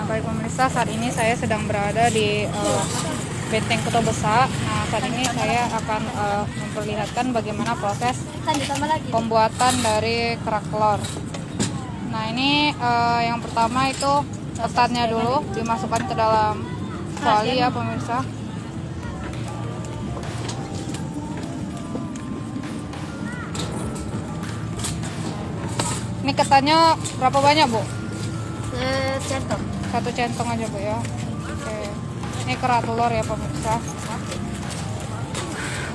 Baik pemirsa, saat ini saya sedang berada di Benteng Kota Besar. Nah, saat ini saya akan memperlihatkan bagaimana proses pembuatan dari kerak telur. Nah, ini yang pertama itu ketannya dulu dimasukkan ke dalam kuali ya pemirsa. Ini ketannya berapa banyak, Bu? Centong. Satu centong aja, Bu ya. Oke. Ini kerak telur ya pemirsa.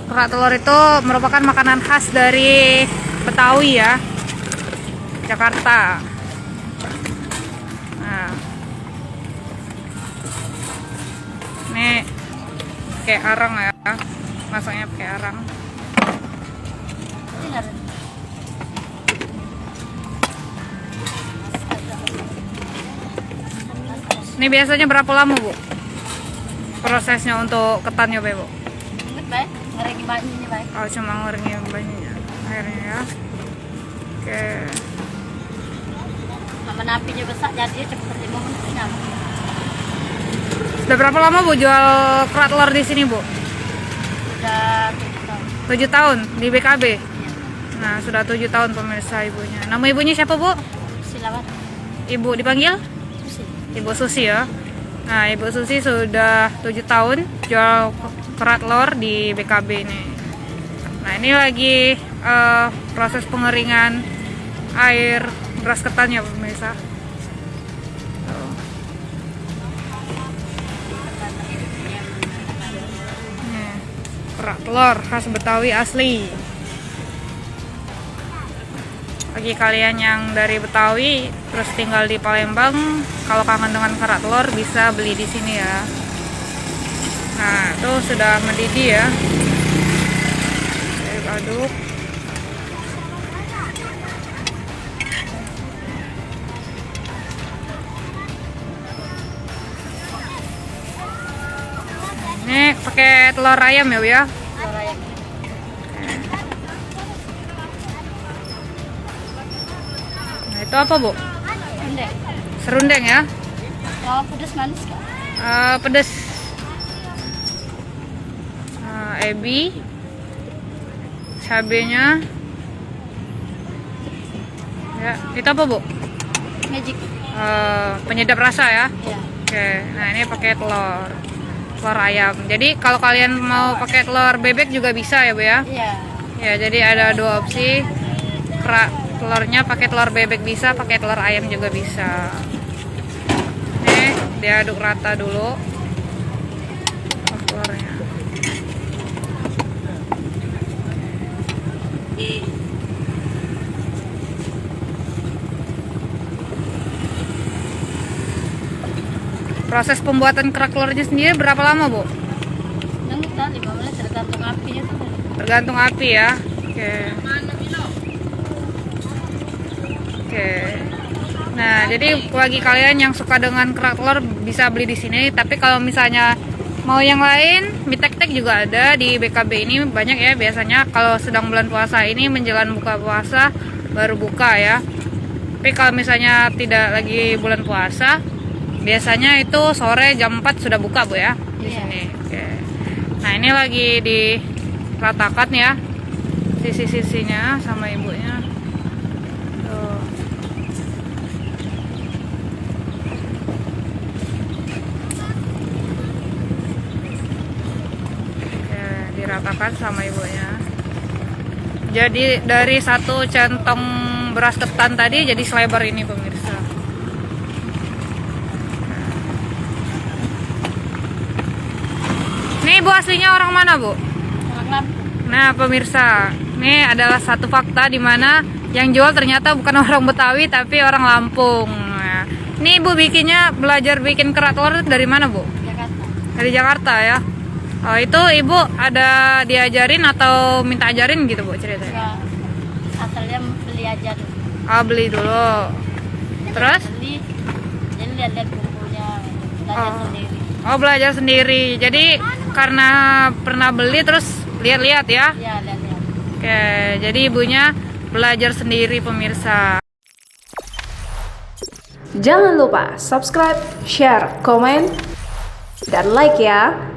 Kerak telur itu merupakan makanan khas dari Betawi ya, Jakarta. Nah, ini pakai arang ya, masaknya pakai arang. Ini biasanya berapa lama, Bu? Prosesnya untuk ketannya, Bu? Ingat baik, ngerengi banyinya baik. Oh, cuma ngeringi banyak airnya ya. Oke. Sama napinya besar jadi cepet 5 menit nyampe. Sudah berapa lama, Bu, jual kerak telur di sini, Bu? Udah 7 tahun. 7 tahun di BKB. Ya. Nah, sudah 7 tahun pemirsa ibunya. Nama ibunya siapa, Bu? Silawat. Ibu dipanggil? Susi. Ibu Susi ya. Nah, Ibu Susi sudah 7 tahun jual kerak telur di BKB ini. Nah, ini lagi proses pengeringan air beras ketannya pemirsa. Tuh. Nih, kerak telur khas Betawi asli. Bagi kalian yang dari Betawi terus tinggal di Palembang, kalau kangen dengan kerak telur bisa beli di sini ya. Nah, itu sudah mendidih ya. Aduk. Ini pakai telur ayam ya, Bu ya. Telur ayam. Nah, itu apa, Bu? Pendek. Serundeng ya. Oh, pedas manis kan? Pedas. Ebi. Cabenya. Ya, itu apa, Bu? Magic. Penyedap rasa ya. Ya. Oke, nah ini pakai telur ayam. Jadi kalau kalian mau pakai telur bebek juga bisa ya, Bu ya. Iya. Ya, jadi ada dua opsi. Kerak telurnya pakai telur bebek bisa, pakai telur ayam juga bisa. Nih, diaduk rata dulu. Telurnya. Proses pembuatan kerak telurnya sendiri berapa lama, Bu? Nunggu 5 menit tergantung apinya tuh. Tergantung api ya. Oke. Oke. Nah, jadi bagi kalian yang suka dengan kerak telur bisa beli di sini. Tapi kalau misalnya mau yang lain, mie tek-tek juga ada di BKB ini banyak ya biasanya. Kalau sedang bulan puasa ini menjelang buka puasa baru buka ya. Tapi kalau misalnya tidak lagi bulan puasa, biasanya itu sore jam 4 sudah buka, Bu ya di Iya. sini. Oke. Nah, ini lagi diratakan ya sisi-sisinya sama ibunya. Tuh. Oke, diratakan sama ibunya. Jadi dari satu centong beras ketan tadi jadi selebar ini pemirsa. Ini ibu aslinya orang mana, Bu? Orang Lampung. Nah pemirsa, ini adalah satu fakta di mana yang jual ternyata bukan orang Betawi tapi orang Lampung. Nah, ini ibu belajar bikin kerak telur dari mana, Bu? Jakarta. Dari Jakarta ya. Oh, itu ibu ada diajarin atau minta ajarin gitu, Bu, ceritanya? Ya. Asalnya beli aja dulu. Beli dulu. Terus? Beli. Jadi lihat-lihat bumbunya. Belajar sendiri. Oh, belajar sendiri. Jadi karena pernah beli terus lihat-lihat ya. Ya, lihat-lihat. Oke, jadi ibunya belajar sendiri pemirsa. Jangan lupa subscribe, share, komen, dan like ya.